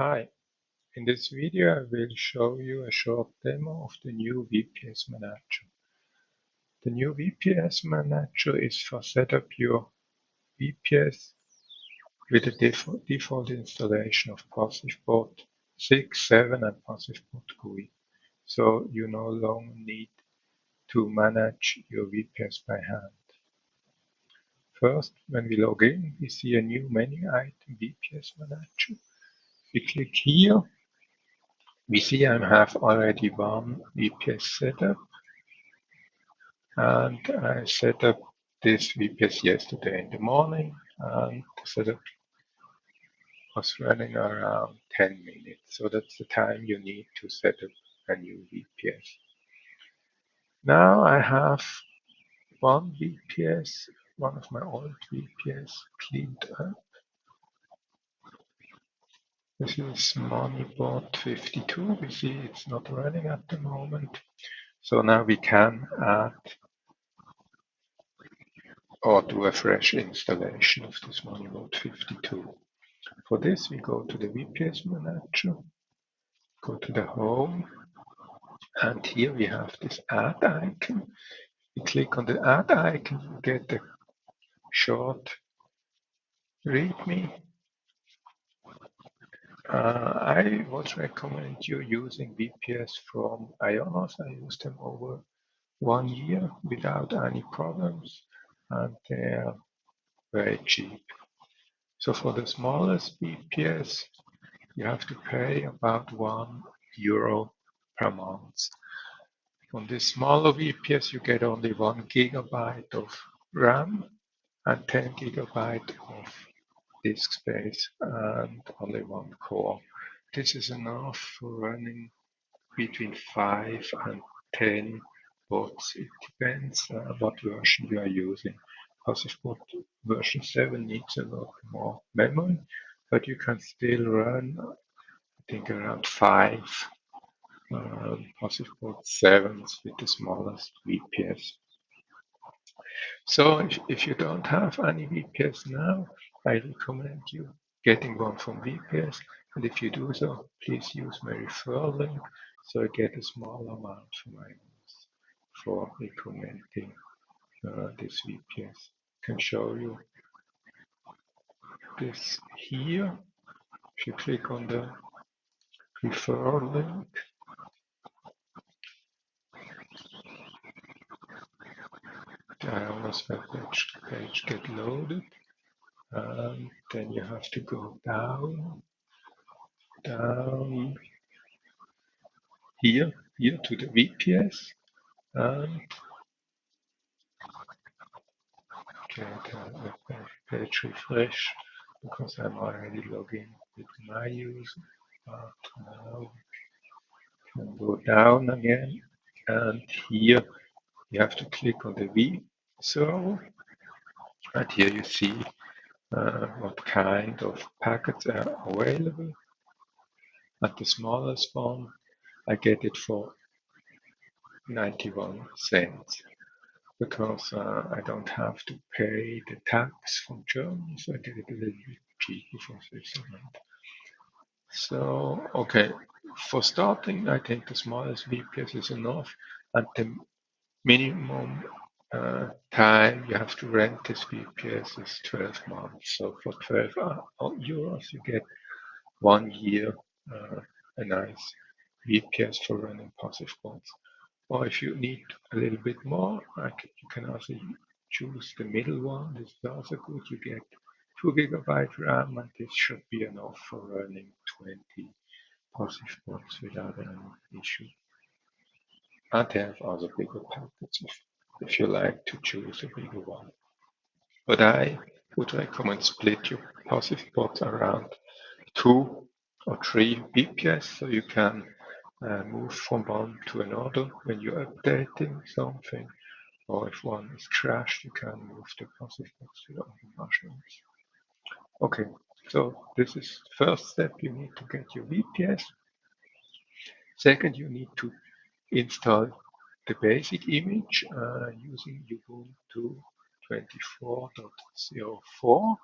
Hi, in this video I will show you a short demo of the new VPS Manager. The new VPS Manager is for set up your VPS with a default installation of PBGui 6, 7 and PBGui. So you no longer need to manage your VPS by hand. First, when we log in, we see a new menu item, VPS Manager. We click here. We see I have already one VPS setup, and I set up this VPS yesterday in the morning, and the setup was running around 10 minutes. So that's the time you need to set up a new VPS. Now I have one VPS, one of my old VPS cleaned up. This is Moneybot 52. We see it's not running at the moment. So now we can add or do a fresh installation of this Moneybot 52. For this, we go to the VPS Manager, go to the Home, and here we have this Add icon. We click on the Add icon, you get a short README. I would recommend you using VPS from Ionos. I used them over 1 year without any problems, and they're very cheap. So for the smallest VPS, you have to pay about €1 per month. On this smaller VPS, you get only 1 gigabyte of RAM and 10 gigabyte of disk space and only 1 core. This is enough for running between 5 and 10 bots. It depends what version you are using. PBGui version 7 needs a lot more memory, but you can still run, I think, around 5 PBGui 7s with the smallest VPS. So if you don't have any VPS now, I recommend you getting one from VPS. And if you do so, please use my referral link so I get a small amount from my for recommending this VPS. I can show you this here. If you click on the referral link, the Ionos page get loaded, and then you have to go down here to the VPS and get a page refresh because I'm already logged in with my user. But now I can go down again, and here you have to click on the V server, and here you see what kind of packets are available. At the smallest one, I get it for 91 cents because I don't have to pay the tax from Germany, so I get it a little bit cheaper from Switzerland. So, okay, for starting, I think the smallest VPS is enough, and the minimum time you have to rent this VPS is 12 months. So for 12 euros, you get 1 year a nice VPS for running PBGui. Or if you need a little bit more, you can also choose the middle one. This is also good. You get 2 gigabyte RAM, and this should be enough for running 20 PBGui without any issue. And they have other bigger packets if you like to choose a bigger one. But I would recommend split your PBGui around 2 or 3 VPS so you can move from one to another when you're updating something, or if one is crashed, you can move the PBGui to other machines. Okay, so this is the first step. You need to get your VPS. Second, you need to install the basic image using Ubuntu 24.04.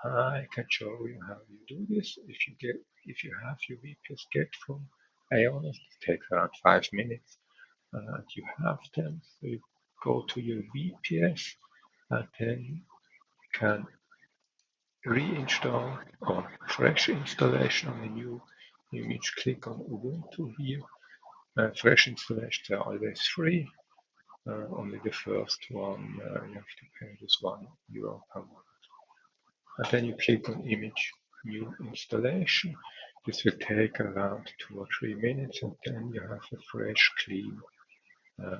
I can show you how you do this. If you have your VPS get from Ionis, it takes around 5 minutes, and you have them. So you go to your VPS, and then you can reinstall or fresh installation on a new image. Click on Ubuntu here. Fresh installations are always free. Only the first one you have to pay this €1 per month. And then you click on image new installation. This will take around 2 or 3 minutes, and then you have a fresh, clean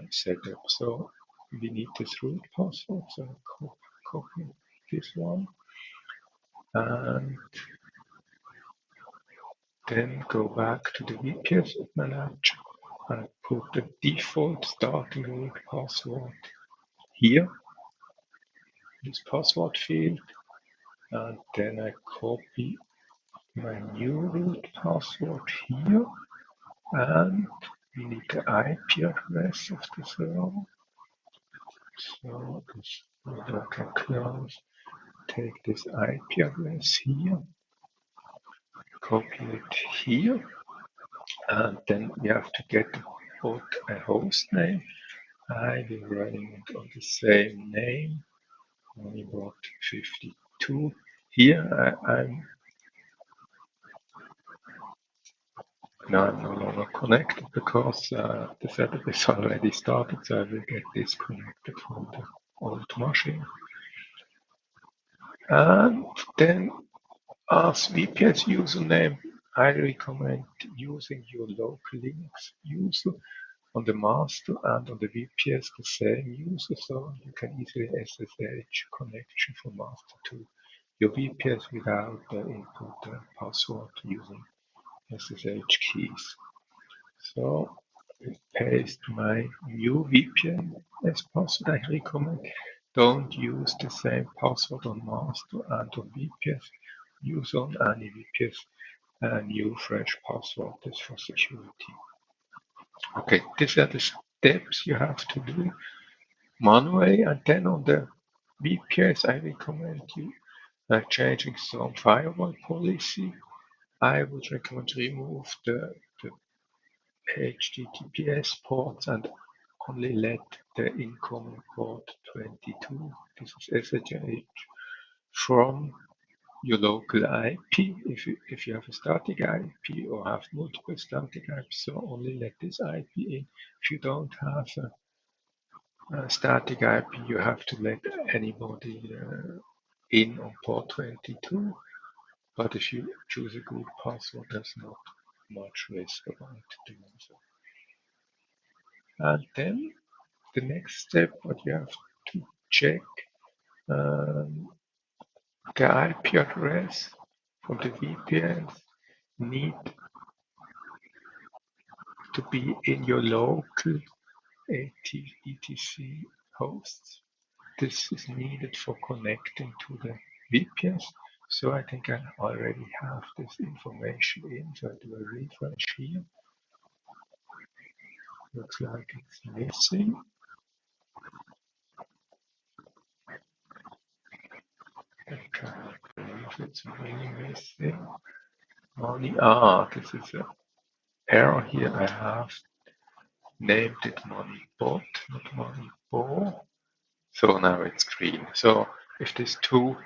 setup. So we need this root password, so copy this one, and then go back to the VPS Manager and put the default starting root password here, this password field, and then I copy my new root password here, and we need the IP address of the server. So this window can close. Take this IP address here, copy it here, and then we have to get both a host name. I will run it on the same name, onlyBot 52. Here I'm no longer connected because the setup is already started, so I will get disconnected from the old machine. And then as VPS username, I recommend using your local Linux user on the master and on the VPS the same user, so you can easily SSH connection from master to your VPS without input password using SSH keys. So I paste my new VPN as password. I recommend don't use the same password on master and on VPS. Use on any VPS a new fresh password. That's for security. Okay, these are the steps you have to do manually, and then on the VPS I recommend you changing some firewall policy. I would recommend remove the HTTPS ports and only let the incoming port 22, this is SSH, from your local IP. If you have a static IP or have multiple static IPs, so only let this IP in. If you don't have a static IP, you have to let anybody in on port 22. But if you choose a good password, there's not much risk about doing so. And then the next step, what you have to check um, the IP address from the VPNs need to be in your local etc hosts. This is needed for connecting to the VPNs. So I think I already have this information in. So I do a refresh here. Looks like it's missing. I can't believe it's really missing. Only this is an error here. I have named it MoneyBot, not MoneyBall. So now it's green. So if these two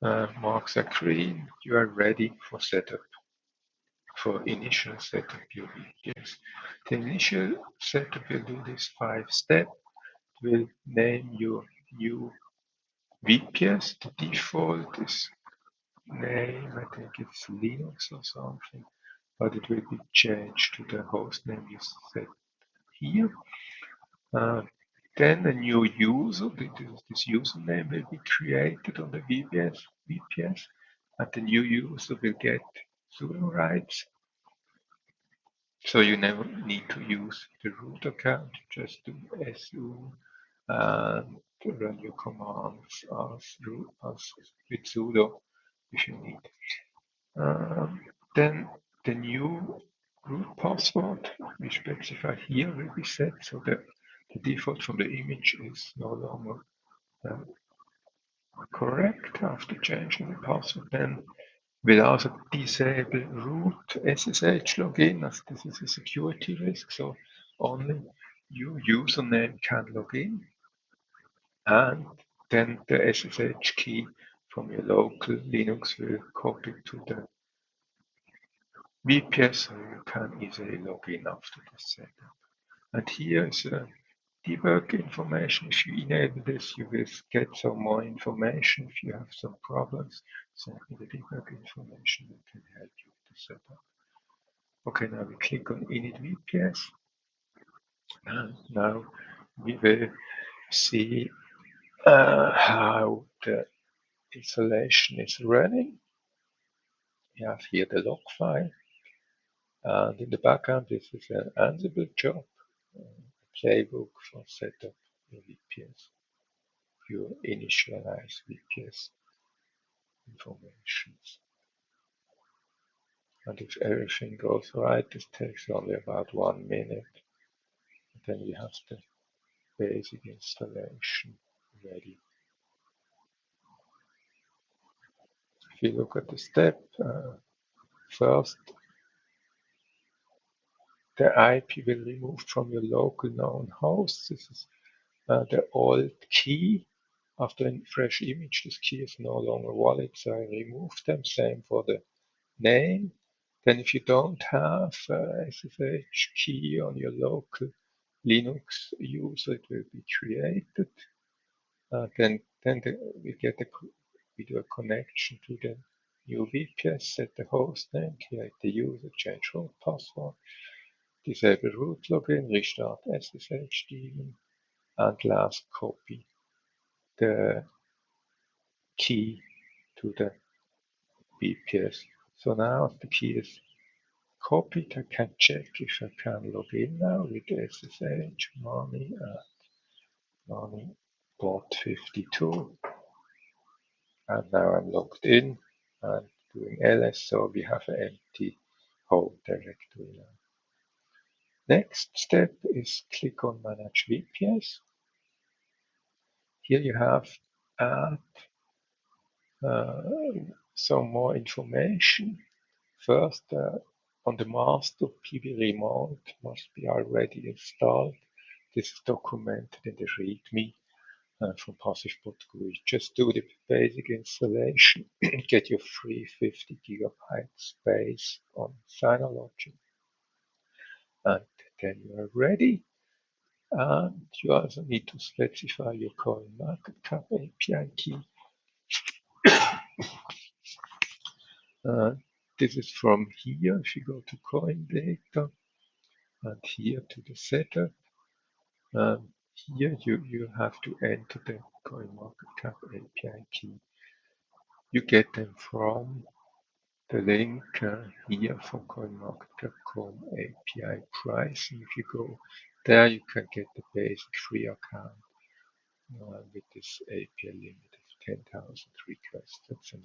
marks are green, you are ready for setup, for initial setup your VPS. The initial setup will do this 5-step, will name your new VPS. The default is name, I think it's Linux or something, but it will be changed to the host name you set here. Then a new user, this username will be created on the VPS, and the new user will get sudo rights. So you never need to use the root account, just do su and run your commands as with sudo if you need. Then the new root password we specify here will be set, so that the default from the image is no longer correct after changing the password, then will also disable root SSH login, as this is a security risk, so only your username can log in, and then the SSH key from your local Linux will copy to the VPS, so you can easily log in after this setup. And here is a debug information. If you enable this, you will get some more information. If you have some problems, send me the debug information. We can help you with the setup. Okay, now we click on init VPS. And now we will see how the installation is running. We have here the log file. And in the background, this is an Ansible job, a playbook for setup your VPS. You initialize VPS information. And if everything goes right, this takes only about 1 minute. And then we have the basic installation ready. If you look at the step, first the IP will be removed from your local known host. This is the old key. After a fresh image, this key is no longer valid, so I remove them. Same for the name. Then if you don't have SSH key on your local Linux user, it will be created. Then we do a connection to the new VPS, set the host name, create the user, change root password, disable root login, restart SSH daemon, and last copy the key to the VPS. So now the key is copied. I can check if I can log in now with SSH money at money bot 52. And now I'm logged in and doing ls, so we have an empty home directory now. Next step is click on Manage VPS. Here you have add some more information. First, on the master, PB remote must be already installed. This is documented in the README from PBGui. Just do the basic installation, get your free 50 gigabyte space on Synology, and then you are ready. And you also need to specify your CoinMarketCap API key. This is from here. If you go to Coin Data and here to the setup, here you have to enter the CoinMarketCap API key. You get them from the link here for CoinMarketCap.com API pricing. If you go there, you can get the basic free account with this API limit of 10,000 requests. That's enough,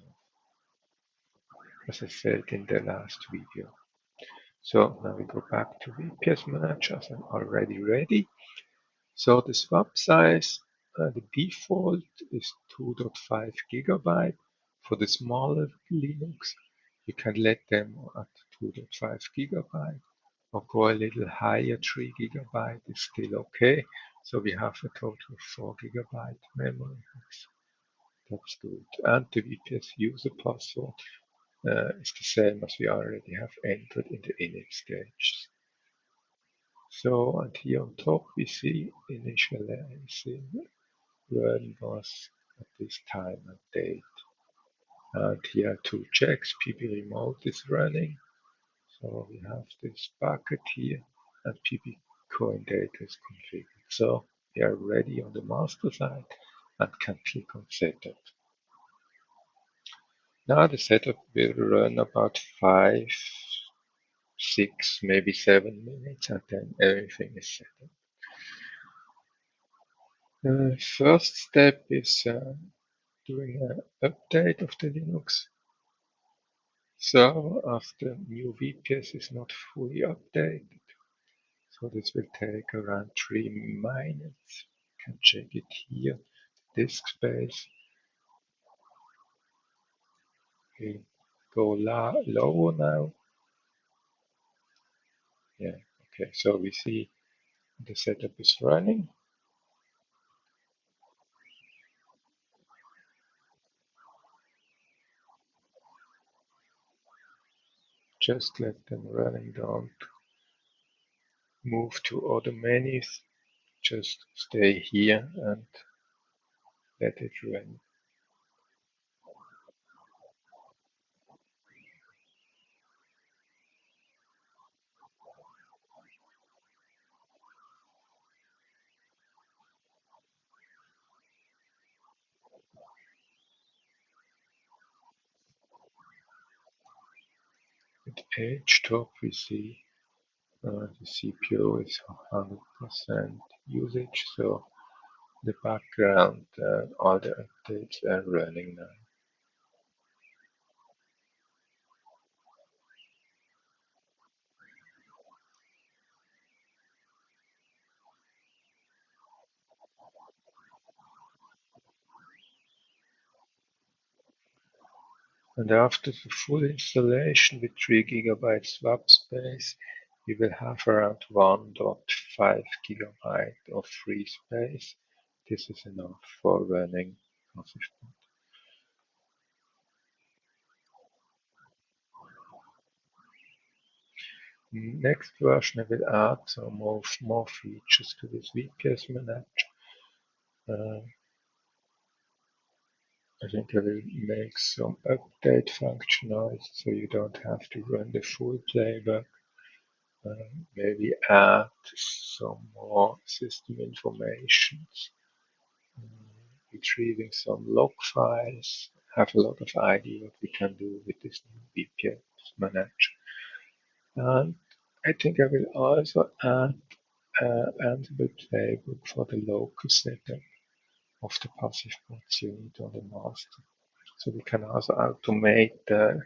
as I said in the last video. So now we go back to VPS Manager, as I'm already ready. So the swap size, the default is 2.5 gigabyte. For the smaller Linux, you can let them at 2.5 gigabyte or go a little higher, 3 gigabyte is still okay. So we have a total of 4 gigabyte memory. That's good. And the VPS user password is the same as we already have entered in the init stage. So, and here on top we see initializing run was at this time and date. And here are two checks. PB remote is running. So we have this bucket here and PB coin data is configured. So we are ready on the master side and can click on setup. Now the setup will run about 5, 6, maybe 7 minutes, and then everything is set up. The first step is doing an update of the Linux server after new VPS is not fully updated. So this will take around 3 minutes. You can check it here, disk space. We go lower now. Yeah, okay, so we see the setup is running. Just let them running, don't move to other menus. Just stay here and let it run. At edge top we see the CPU is 100% usage, so the background, all the updates are running now. And after the full installation with 3 GB swap space, we will have around 1.5 GB of free space. This is enough for running consistent. Next version, I will add some more features to this VPS Manager. I think I will make some update functionality so you don't have to run the full playback. Maybe add some more system information, retrieving some log files. Have a lot of idea what we can do with this new VPS Manager. And I think I will also add Ansible playbook for the local setup of the passive bots unit on the master. So we can also automate the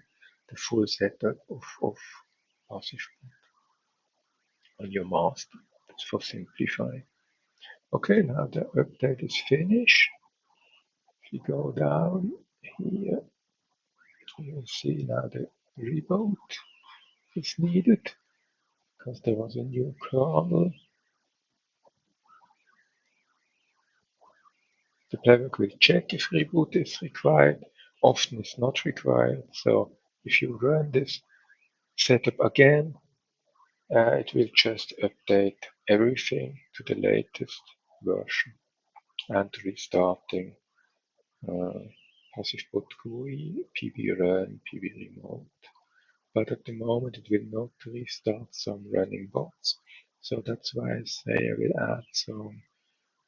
full setup of passive on your master. That's for simplifying. Okay, now the update is finished. If you go down here, you'll see now the reboot is needed because there was a new kernel. The playback will check if reboot is required. Often it's not required. So if you run this setup again, it will just update everything to the latest version and restarting PassiveBotGui, PBRun, PBRemote. But at the moment it will not restart some running bots. So that's why I say I will add some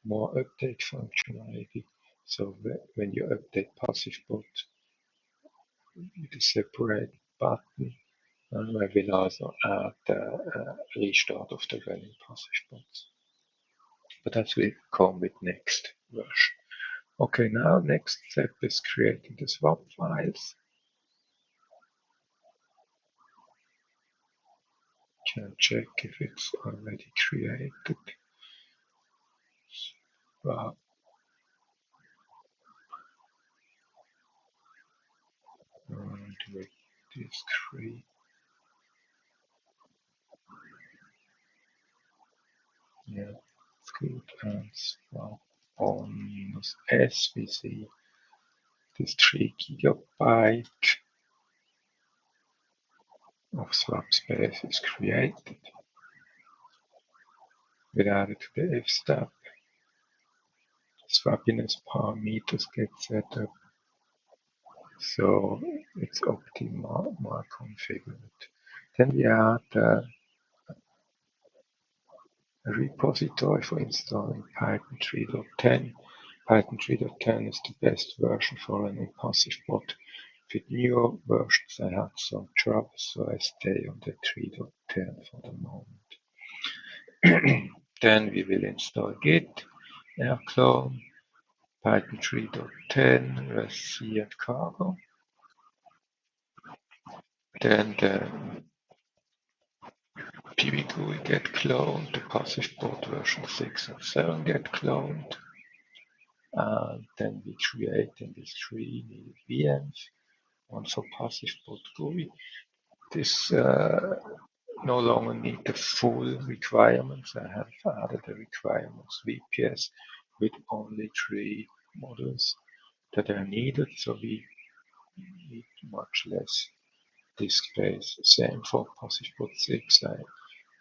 more update functionality. So when you update PassiveBot with a separate button, and I will also add a restart of the running PassiveBots. But that will come with next version. Okay, now next step is creating the swap files. Can check if it's already created. Well, with these three. Yeah, it's good. And swap on S, we see this 3 GB of swap space is created. We added to the if step. Swappiness parameters get set up so it's optimal configured. Then we add a repository for installing Python 3.10. Python 3.10 is the best version for running PassiveBot. With newer versions I had some trouble, so I stay on the 3.10 for the moment. Then we will install Git, airclone, Python 3.10, rest C and cargo. Then the PBGui get cloned, the PassiveBot version 6 and 7 get cloned. And then we create in these 3 new VMs. one for passive PBGui. This no longer need the full requirements. I have added the requirements VPS with only 3 modules that are needed, so we need much less disk space. Same for PassivBot 6. I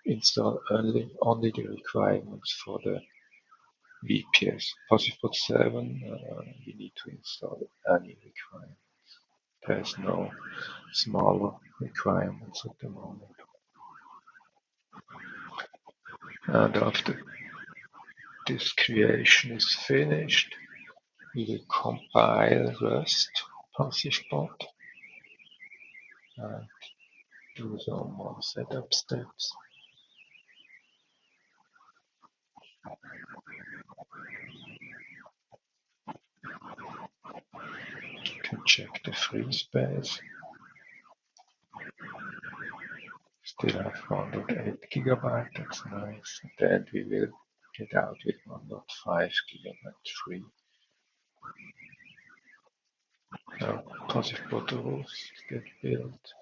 install only the requirements for the VPS. PassivBot 7, we need to install any requirement. There's no smaller requirements at the moment. And after this creation is finished, we will compile Rust PassivBot and do some more setup steps. You can check the free space. Still have 108 gigabyte, that's nice. And then we will get out with 1.5 gigabyte free. Now, PassivBot rules get built.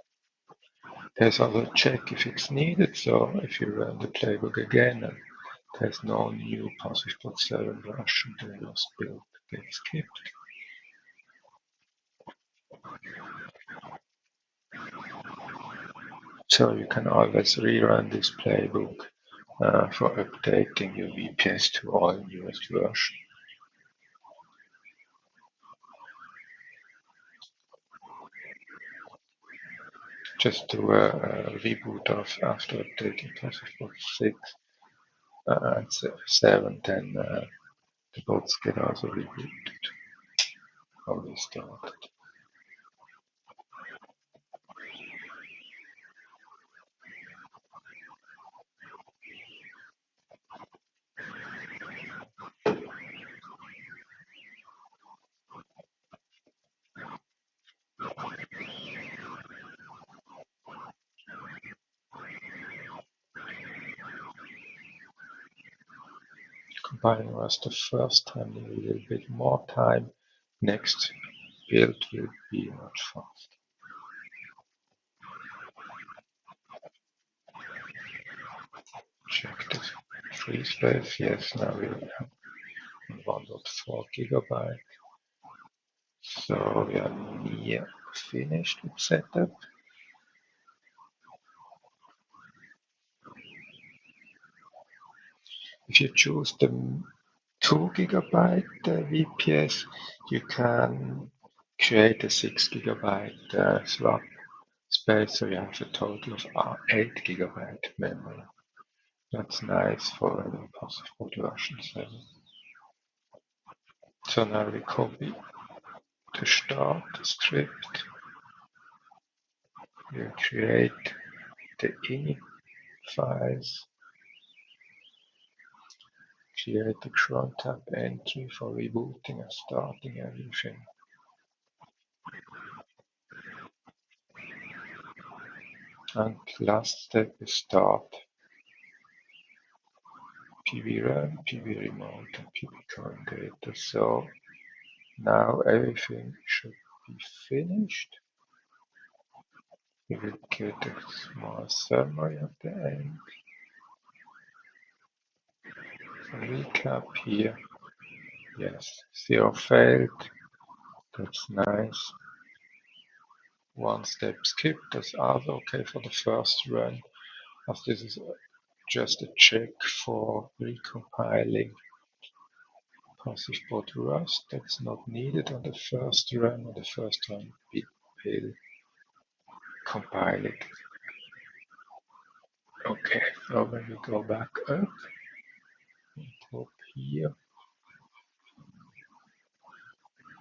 There's also a check if it's needed, so if you run the playbook again and there's no new PassivBot 7 version, the Rust build gets skipped. So you can always rerun this playbook for updating your VPS to all newest version. Just do a reboot after updating PassivBot 6 and 7, then the bots get also rebooted or restarted. Compiling Rust the first time need a little bit more time. Next build will be much faster. Check the free space. Yes, now we have 1.4 gigabyte. So we are near finished with setup. If you choose the 2 gigabyte VPS, you can create a 6 gigabyte swap space, so you have a total of 8 gigabyte memory. That's nice for an impossible version 7. So now we copy the start script. We create the init files, create the cron tab entry for rebooting and starting everything. And last step is start PB run, PB remote, and PB current data. So now everything should be finished. We will get a small summary at the end. Recap here. Yes, 0 failed. That's nice. 1 step skipped. That's also okay for the first run, as this is just a check for recompiling PassivBot Rust. That's not needed on the first run. On the first run, we will compile it. Okay, so when we go back up, top here,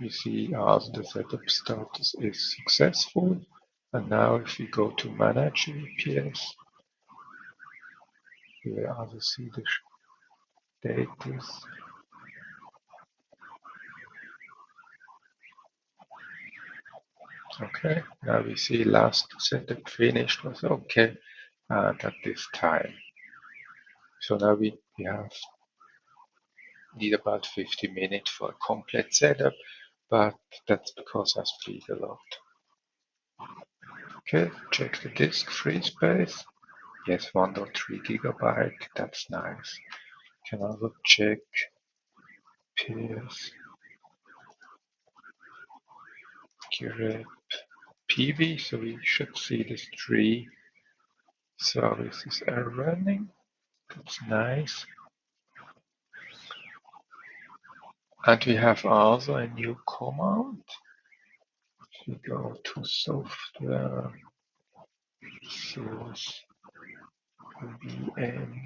we see as the setup status is successful. And now if we go to manage VPS, we will also see the status. Okay, now we see last setup finished was okay at this time. So now we need about 50 minutes for a complete setup, but that's because I split a lot. Okay, check the disk free space. Yes, 1.3 gigabyte. That's nice. Can also check PS grep PB, so we should see these three services are running. That's nice. And we have also a new command. If we go to software, source, VM,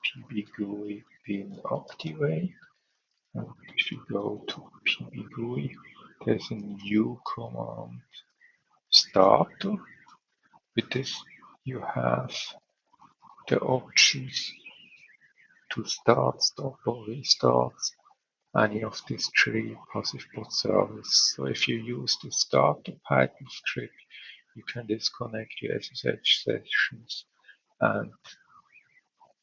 PBGui bin activate. And if you go to PBGui, there's a new command, starter. With this, you have the options to start, stop, or restart any of these three passive bot services. So if you use the starter Python script, you can disconnect your SSH sessions and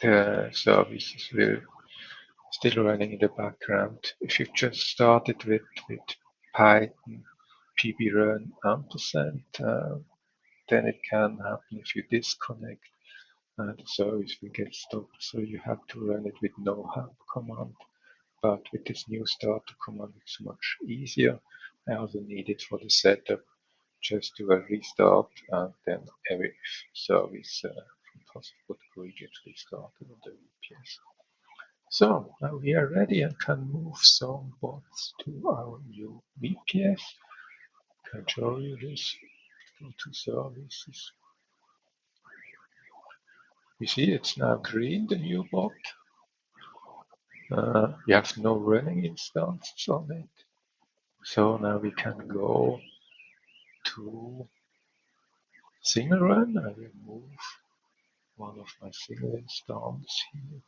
the services will still running in the background. If you just started with Python pbrun ampersand, then it can happen if you disconnect, the service will get stopped. So you have to run it with no help command. But with this new starter command, it's much easier. I also need it for the setup. Just do a restart and then every service from Passport GUI gets restarted on the VPS. So now we are ready and can move some bots to our new VPS. Can show you this. Go to services. You see it's now green, the new bot. We have no running instances on it. So now we can go to single run. I will move one of my single instances here.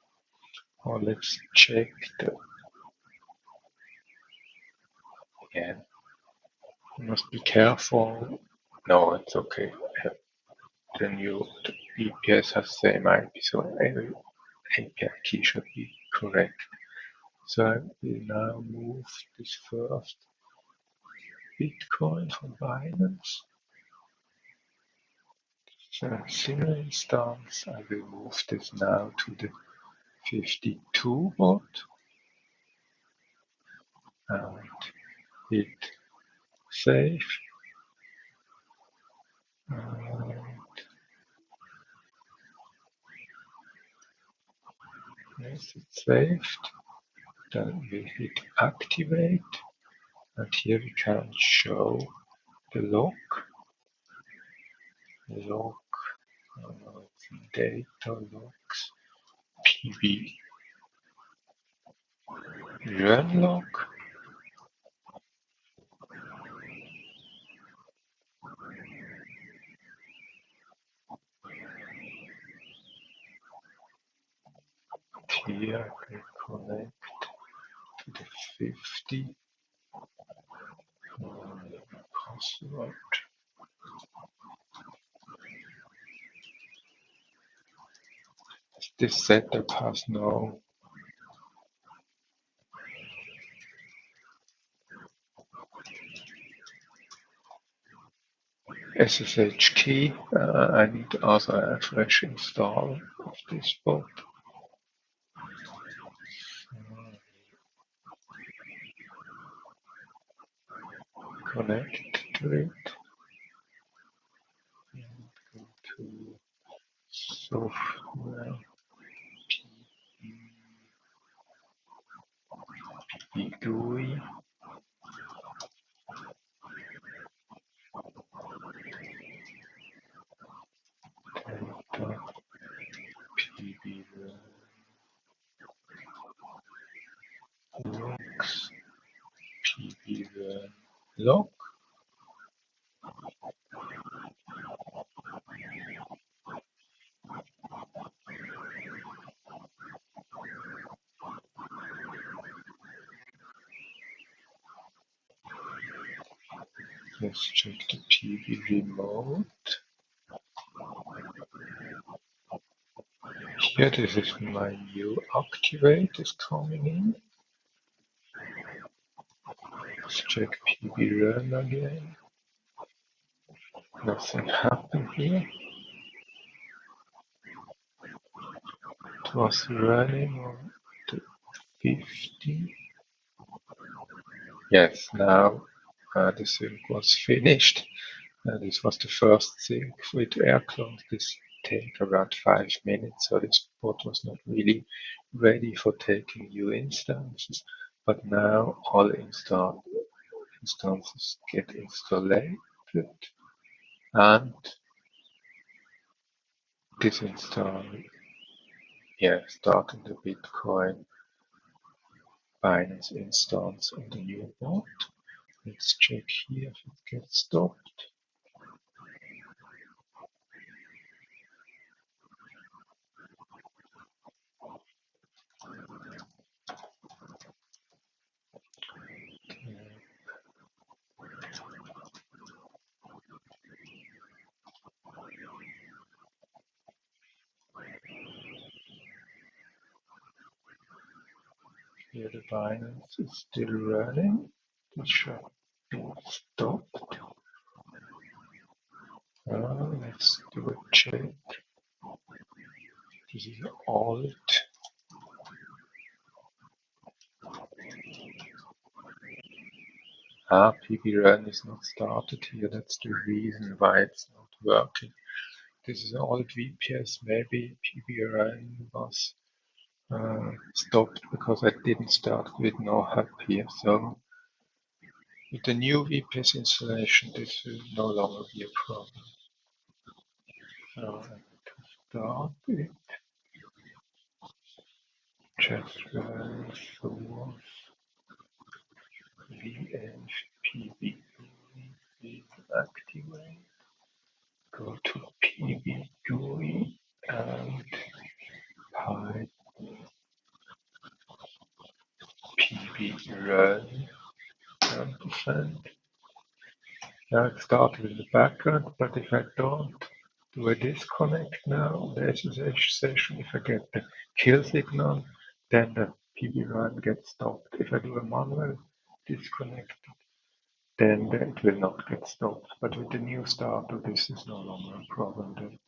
Or let's check the, again. You must be careful. No, it's okay. The new VPS has the same IP, so every API key should be correct. So I will now move this first Bitcoin from Binance. So single instance, I will move this now to the 52 bot and hit save. And yes, it's saved. Then we hit activate, and here we can show the log. Log, it's data logs, PB run log. Here we connect to the 50 password. This setup has no SSH key. I need also a fresh install of this bot. Connect to it and go to software PBGui. Data PB logs PB log. Let's check the PB remote. Here, this is my new activate is coming in. Let's check PB run again. Nothing happened here. It was running on the 50. Yes, now the sync was finished. This was the first sync with air clones. This take around 5 minutes, so this bot was not really ready for taking new instances. But now all instances get installed, and this install, starting the Bitcoin Binance instance on the new bot. Let's check here if it gets stopped. Here the Binance is still running. This should be stopped. Let's do a check. This is alt. PB run is not started here. That's the reason why it's not working. This is alt VPS. Maybe PB run was stopped because I didn't start with no hub here. So with the new VPS installation, this will no longer be a problem. So I need to start it. Just run source PBGui activate. Go to PBGui and pipe PB run %. Now it started in the background, but if I don't do a disconnect now, the SSH session, if I get the kill signal, then the PB run gets stopped. If I do a manual disconnect, then it will not get stopped. But with the new starter, this is no longer a problem. The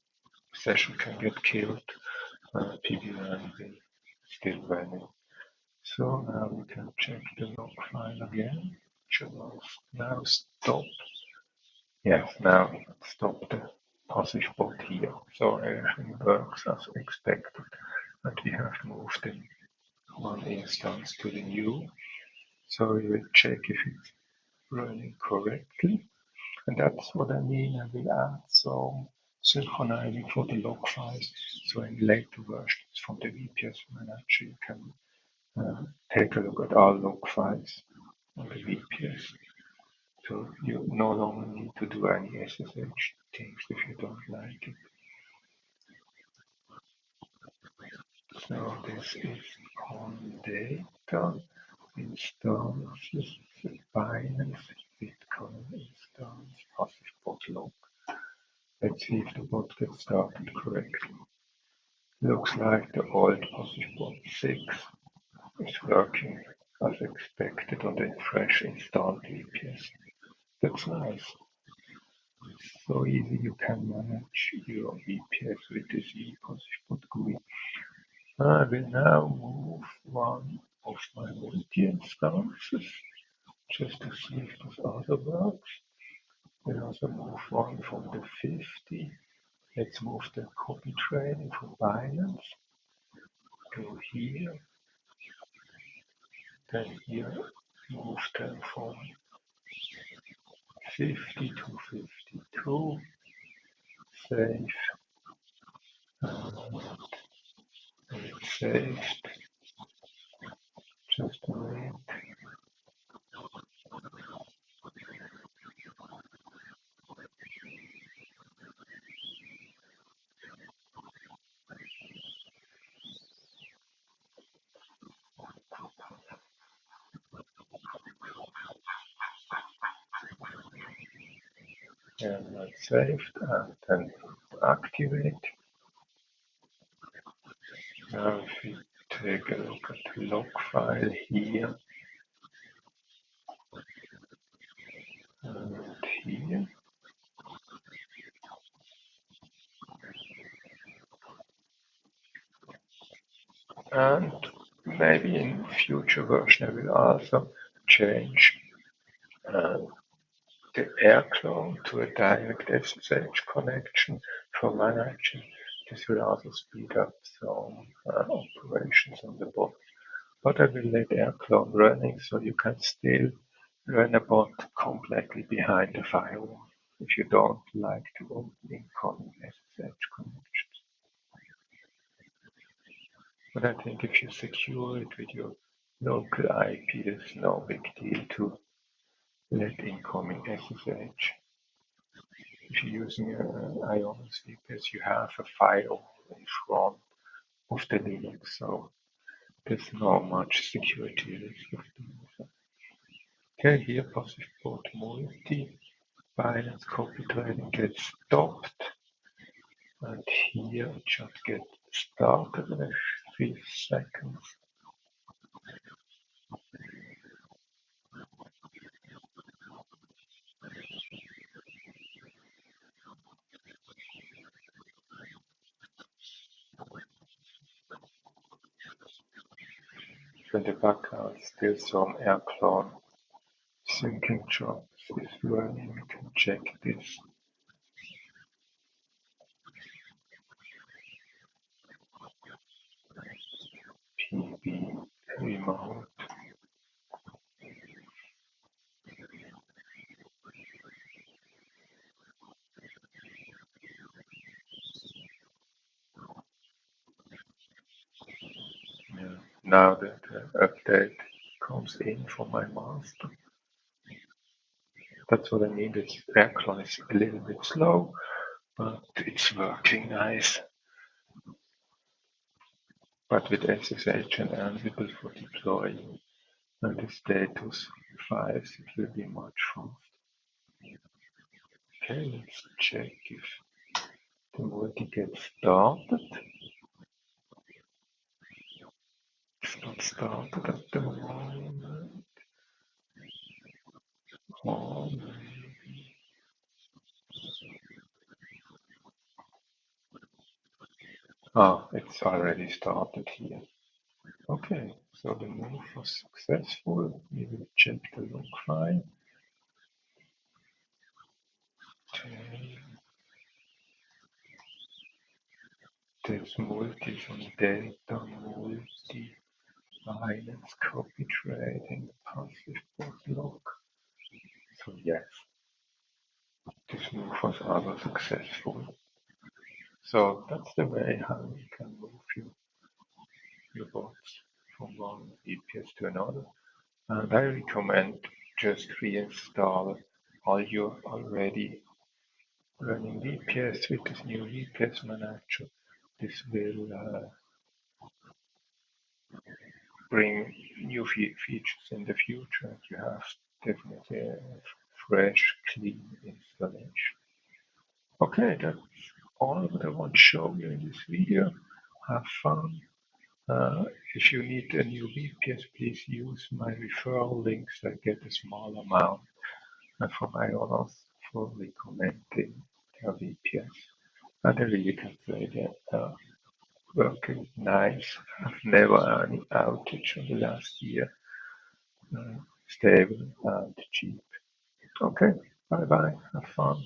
session can get killed, PB run will still running. So now we can check the log file again. Should now stop. Yes, now stop the passage bot here. So everything works as expected. And we have moved in one instance to the new. So we will check if it's running correctly. And that's what I mean. I will add some synchronizing for the log files. So in later versions from the VPS Manager, you can take a look at all log files on the VPS. So you no longer need to do any SSH things if you don't like it. So this is on data instances, Binance, Bitcoin instance, passive bot log. Let's see if the bot gets started correctly. Looks like the old passive bot 6 is working as expected on the fresh installed VPS. That's nice. So easy you can manage your VPS with this PBGui. I will now move one of my multi-instances just to see if this other works. We'll also move one from the 50. Let's move the copy trading from Binance. Go here. Then here, move them from 50 to 52. Save. It's saved. Just wait. And that's saved, and then activate. Now if we take a look at the log file here and here, And maybe in future version I will also change uh, the air clone to a direct SSH connection for managing. This will also speed up some operations on the bot. But I will let air clone running so you can still run a bot completely behind the firewall if you don't like to open incoming SSH connections. But I think if you secure it with your local IP, there's no big deal to let incoming SSH. If you're using an Ionis VPS, you have a firewall in front of the Linux, so there's not much security risk of doing so. Okay, here passive port multi Binance copy trading gets stopped, and here it should get started in a few seconds. In the background, still some air clone syncing jobs is running. We can check this. PB remote. Yeah. Now that the update comes in for my master, that's what I mean. The air clone is a little bit slow, but it's working nice. But with SSH and Ansible for deploying and the status files, it will be much faster. Okay, let's check if the multi gets started. It's not started at the moment. Oh, it's already started here. Okay, so the move was successful. We will check the log file. Okay. There's multi from data, multi, Binance copy trading, passive bot log. So yes, this move was also successful. So that's the way how you can move your bots from one VPS to another. And I recommend just reinstall all your already running VPS with this new VPS Manager. This will bring new features in the future. You have definitely a fresh, clean installation. Okay, that's all that I want to show you in this video. Have fun. If you need a new VPS, please use my referral links. I get a small amount from Ionos for recommending their VPS. And I really can say that working nice. I've never any outage in the last year. Stable and cheap. Okay, bye bye. Have fun.